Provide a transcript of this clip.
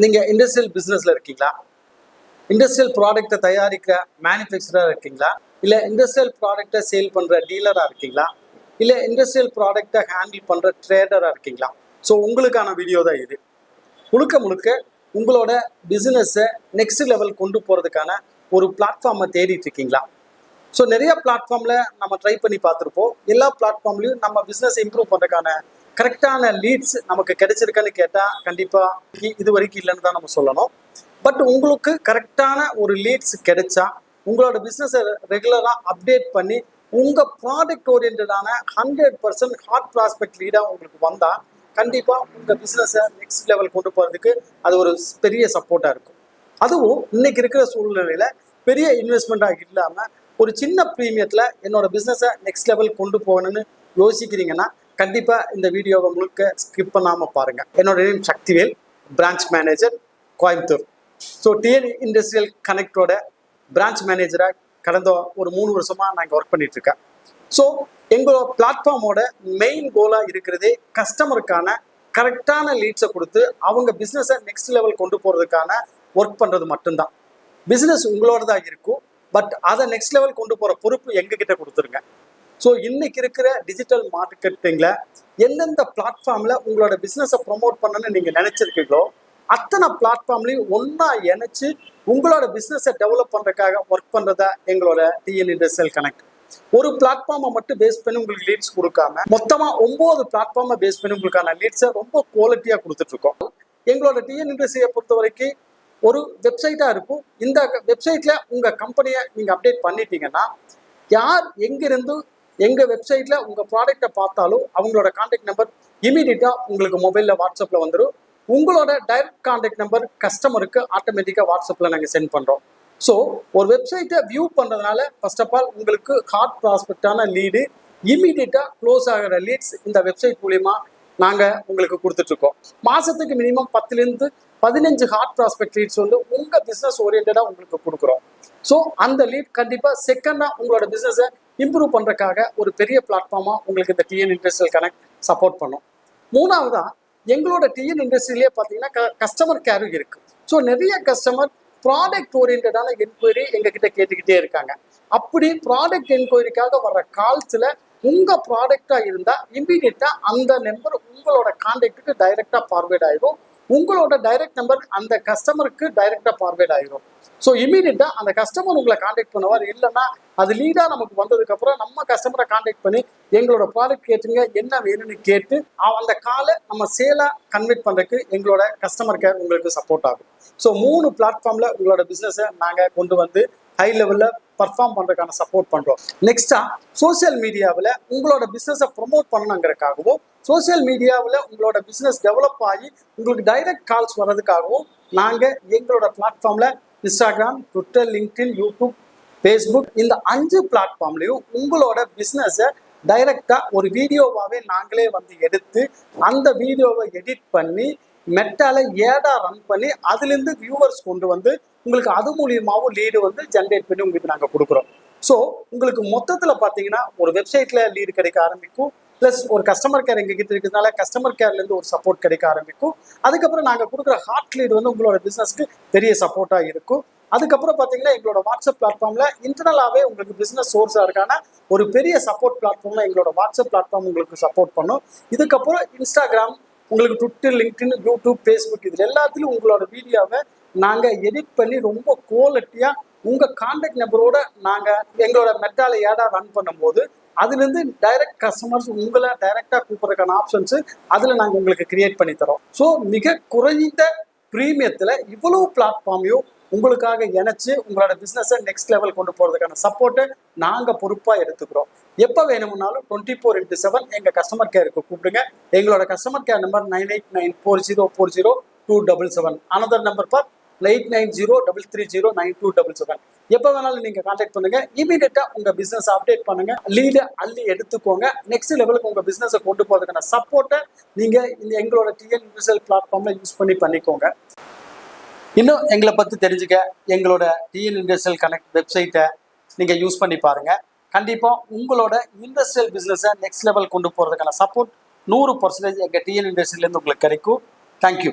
நீங்கள் இண்டஸ்ட்ரியல் பிஸ்னஸில் இருக்கீங்களா? இண்டஸ்ட்ரியல் ப்ராடக்டை தயாரிக்கிற மேனுஃபேக்சராக இருக்கீங்களா? இல்லை இண்டஸ்ட்ரியல் ப்ராடக்டை சேல் பண்ணுற டீலராக இருக்கீங்களா? இல்லை இண்டஸ்ட்ரியல் ப்ராடக்டை ஹேண்டில் பண்ணுற ட்ரேடராக இருக்கீங்களா? ஸோ உங்களுக்கான வீடியோ தான் இது. முழுக்க முழுக்க உங்களோட பிஸ்னஸை நெக்ஸ்ட் லெவல் கொண்டு போகிறதுக்கான ஒரு பிளாட்ஃபார்மை தேடிட்டு இருக்கீங்களா? ஸோ நிறைய பிளாட்ஃபார்மில் நம்ம ட்ரை பண்ணி பார்த்துருப்போம். எல்லா பிளாட்ஃபார்ம்லையும் நம்ம பிஸ்னஸ் இம்ப்ரூவ் பண்ணுறதுக்கான கரெக்டான லீட்ஸ் நமக்கு கிடைச்சிருக்கான்னு கேட்டால் கண்டிப்பாக இது வரைக்கும் இல்லைன்னு தான் நம்ம சொல்லணும். பட் உங்களுக்கு கரெக்டான ஒரு லீட்ஸ் கிடைச்சா உங்களோட பிஸ்னஸை ரெகுலராக அப்டேட் பண்ணி உங்கள் ப்ராடக்ட் ஓரியன்டான 100% ஹாட் ப்ராஸ்பெக்ட் லீடாக உங்களுக்கு வந்தால் கண்டிப்பாக உங்கள் பிஸ்னஸை நெக்ஸ்ட் லெவல் கொண்டு போகிறதுக்கு அது ஒரு பெரிய சப்போர்ட்டாக இருக்கும். அதுவும் இன்னைக்கு இருக்கிற சூழ்நிலையில் பெரிய இன்வெஸ்ட்மெண்ட்டாக இல்லாமல் ஒரு சின்ன ப்ரீமியத்தில் என்னோட பிஸ்னஸை நெக்ஸ்ட் லெவல் கொண்டு போகணும்னு யோசிக்கிறீங்கன்னா கண்டிப்பாக இந்த வீடியோவை முழுக்க ஸ்கிப் பண்ணாமல் பாருங்கள். என்னோட name Sakthivel, branch manager, Coimbatore. So TN industrial கனெக்டோட பிரான்ச் மேனேஜராக கடந்த ஒரு 3 வருஷமாக நான் இங்கே ஒர்க் பண்ணிகிட்ருக்கேன். ஸோ எங்களோட பிளாட்ஃபார்மோட மெயின் கோலாக இருக்கிறதே கஸ்டமருக்கான கரெக்டான லீட்ஸை கொடுத்து அவங்க பிஸ்னஸை நெக்ஸ்ட் லெவல் கொண்டு போகிறதுக்கான ஒர்க் பண்ணுறது மட்டும்தான். பிஸ்னஸ் உங்களோட தான் இருக்கும், பட் அதை நெக்ஸ்ட் லெவல் கொண்டு போகிற பொறுப்பு எங்ககிட்ட கொடுத்துருங்க. ஸோ இன்னைக்கு இருக்கிற டிஜிட்டல் மார்க்கெட்டிங்கில் எந்தெந்த பிளாட்ஃபார்மில் உங்களோட பிஸ்னஸை ப்ரொமோட் பண்ணணும்னு நீங்கள் நினச்சிருக்கீங்களோ அத்தனை பிளாட்ஃபார்ம்லையும் ஒன்றா இணைச்சி உங்களோட பிஸ்னஸை டெவலப் பண்ணுறதுக்காக ஒர்க் பண்ணுறதா எங்களோட டிஎன் இண்டஸ்ட்ரியல் கனெக்ட். ஒரு பிளாட்ஃபார்மை மட்டும் பேஸ் பண்ணி உங்களுக்கு லீட்ஸ் கொடுக்காம மொத்தமாக 9 பிளாட்ஃபார்மை பேஸ் பண்ணி உங்களுக்கான லீட்ஸை ரொம்ப குவாலிட்டியாக கொடுத்துட்ருக்கோம். எங்களோட டிஎன் இண்டஸ்ட்ரியை பொறுத்த வரைக்கும் ஒரு வெப்சைட்டாக இருக்கும். இந்த வெப்சைட்டில் உங்கள் கம்பெனியை நீங்கள் அப்டேட் பண்ணிட்டீங்கன்னா யார் எங்கிருந்து எங்கள் வெப்சைட்டில் உங்கள் ப்ராடக்டை பார்த்தாலும் அவங்களோட கான்டாக்ட் நம்பர் இமீடியட்டாக உங்களுக்கு மொபைலில் வாட்ஸ்அப்பில் வந்துடும். உங்களோட டைரக்ட் கான்டாக்ட் நம்பர் கஸ்டமருக்கு ஆட்டோமேட்டிக்காக வாட்ஸ்அப்பில் நாங்கள் சென்ட் பண்ணுறோம். ஸோ ஒரு வெப்சைட்டை வியூ பண்ணுறதுனால ஃபர்ஸ்ட் ஆஃப் ஆல் உங்களுக்கு ஹாட் ப்ராஸ்பெக்டான லீடு இமீடியட்டாக க்ளோஸ் ஆகிற லீட்ஸ் இந்த வெப்சைட் மூலிமா நாங்கள் உங்களுக்கு கொடுத்துட்ருக்கோம். மாதத்துக்கு மினிமம் 10லேருந்து 15 ஹாட் ப்ராஸ்பெக்ட் லீட்ஸ் வந்து உங்கள் பிஸ்னஸ் ஓரியன்டாக உங்களுக்கு கொடுக்குறோம். ஸோ அந்த லீட் கண்டிப்பாக செகண்டாக உங்களோட பிஸ்னஸை இம்ப்ரூவ் பண்ணுறதுக்காக ஒரு பெரிய பிளாட்ஃபார்மாக உங்களுக்கு இந்த டிஎன் இண்டஸ்ட்ரியல் கனெக்ட் சப்போர்ட் பண்ணும். மூணாவதாக எங்களோட டிஎன் இண்டஸ்ட்ரியிலே பார்த்தீங்கன்னா கஸ்டமர் கேரும் இருக்குது. ஸோ நிறைய கஸ்டமர் ப்ராடக்ட் ஓரியன்டான என்கொயரி எங்ககிட்ட கேட்டுக்கிட்டே இருக்காங்க. அப்படி ப்ராடக்ட் என்கொயரிக்காக வர்ற கால்ஸில் உங்கள் ப்ராடக்டாக இருந்தால் இம்மீடியட்டாக அந்த நம்பர் உங்களோட கான்டாக்டுக்கு டைரெக்டாக ஃபார்வேர்ட் ஆகிடும். உங்களோட டைரக்ட் நம்பர் அந்த கஸ்டமருக்கு டைரெக்டாக ஃபார்வேர்ட் ஆகிடும். ஸோ இமீடியட்டாக அந்த கஸ்டமர் உங்களை கான்டாக்ட் பண்ணுவார். இல்லைன்னா அது லீடாக நமக்கு வந்ததுக்கப்புறம் நம்ம கஸ்டமரை கான்டாக்ட் பண்ணி எங்களோட ப்ராடக்ட் கேட்டுங்க என்ன வேணும்னு கேட்டு அந்த காலை நம்ம சேலாக கன்வெர்ட் பண்ணுறதுக்கு எங்களோட கஸ்டமர் கேர் உங்களுக்கு சப்போர்ட் ஆகும். ஸோ 3 பிளாட்ஃபார்மில் உங்களோட பிஸ்னஸை நாங்கள் கொண்டு வந்து ஹை லெவலில் பர்ஃபார்ம் பண்ணுறதுக்கான சப்போர்ட் பண்ணுறோம். நெக்ஸ்ட்டாக சோசியல் மீடியாவில் உங்களோட பிஸ்னஸை ப்ரொமோட் பண்ணணுங்கிறதுக்காகவும் சோசியல் மீடியாவில் உங்களோட பிஸ்னஸ் டெவலப் ஆகி உங்களுக்கு டைரக்ட் கால்ஸ் வர்றதுக்காகவும் நாங்கள் எங்களோட பிளாட்ஃபார்மில் Instagram, Twitter, LinkedIn, YouTube, Facebook இந்த 5 பிளாட்ஃபார்ம்லையும் உங்களோட பிஸ்னஸை டைரெக்டாக ஒரு வீடியோவாகவே நாங்களே வந்து எடுத்து அந்த வீடியோவை எடிட் பண்ணி மெட்டால ஏடா ரன் பண்ணி அதுலேருந்து வியூவர்ஸ் கொண்டு வந்து உங்களுக்கு அது மூலியமாகவும் லீடு வந்து ஜென்ரேட் பண்ணி உங்களுக்கு நாங்கள் கொடுக்குறோம். ஸோ உங்களுக்கு மொத்தத்தில் பார்த்தீங்கன்னா ஒரு வெப்சைட்டில் லீடு கிடைக்க ஆரம்பிக்கும், ப்ளஸ் ஒரு கஸ்டமர் கேர் எங்ககிட்ட இருக்கிறதுனால கஸ்டமர் கேர்லேருந்து ஒரு சப்போர்ட் கிடைக்க ஆரம்பிக்கும். அதுக்கப்புறம் நாங்கள் கொடுக்குற ஹாட் லீடு வந்து உங்களோட பிஸ்னஸ்க்கு பெரிய சப்போர்ட்டாக இருக்கும். அதுக்கப்புறம் பார்த்தீங்கன்னா எங்களோட வாட்ஸ்அப் பிளாட்ஃபார்மில் இன்டர்னலாகவே உங்களுக்கு பிஸ்னஸ் சோர்ஸாக இருக்கான ஒரு பெரிய சப்போர்ட் பிளாட்ஃபார்மில் எங்களோட வாட்ஸ்அப் பிளாட்ஃபார்ம் உங்களுக்கு சப்போர்ட் பண்ணும். இதுக்கப்புறம் இன்ஸ்டாகிராம், உங்களுக்கு ட்விட்டர், லிங்க்டின், யூடியூப், ஃபேஸ்புக் இதில் எல்லாத்துலேயும் உங்களோட வீடியோவை நாங்கள் எடிட் பண்ணி ரொம்ப குவாலிட்டியாக உங்கள் கான்டாக்ட் நம்பரோட நாங்கள் எங்களோட மெட்டால ஏடாக ரன் பண்ணும்போது அதுலேருந்து டைரக்ட் கஸ்டமர்ஸ் உங்களை டைரெக்டாக கூப்பிட்றதுக்கான ஆப்ஷன்ஸு அதில் நாங்கள் உங்களுக்கு கிரியேட் பண்ணி தரோம். ஸோ மிக குறைந்த ப்ரீமியத்தில் இவ்வளோ பிளாட்ஃபார்மையும் உங்களுக்காக இணைச்சு உங்களோட பிஸ்னஸை நெக்ஸ்ட் லெவல் கொண்டு போகிறதுக்கான சப்போர்ட்டை நாங்கள் பொறுப்பாக எடுத்துக்கிறோம். எப்போ வேணும்னாலும் 24/7 எங்கள் கஸ்டமர் கேருக்கு கூப்பிடுங்க. எங்களோட customer care number 9894040277. Another number for 8903309277. எப்போ வேணாலும் நீங்கள் கான்டாக்ட் பண்ணுங்கள். இமீடியட்டாக உங்கள் பிஸ்னஸ் அப்டேட் பண்ணுங்கள், லீடை அள்ளி எடுத்துக்கோங்க. நெக்ஸ்ட் லெவலுக்கு உங்கள் பிஸ்னஸை கொண்டு போகிறதுக்கான சப்போர்ட்டை நீங்கள் இந்த எங்களோட டிஎன் இண்டஸ்ட்ரியல் பிளாட்ஃபார்மில் யூஸ் பண்ணிக்கோங்க. இன்னும் எங்களை பற்றி தெரிஞ்சுக்க எங்களோட டிஎன் இண்டஸ்ட்ரியல் கனெக்ட் வெப்சைட்டை நீங்கள் யூஸ் பண்ணி பாருங்கள். கண்டிப்பாக உங்களோட இண்டஸ்ட்ரியல் பிஸ்னஸை நெக்ஸ்ட் லெவல் கொண்டு போகிறதுக்கான சப்போர்ட் 100% எங்கள் டிஎன் இண்டஸ்ட்ரியிலேருந்து உங்களுக்கு கிடைக்கும். தேங்க்யூ.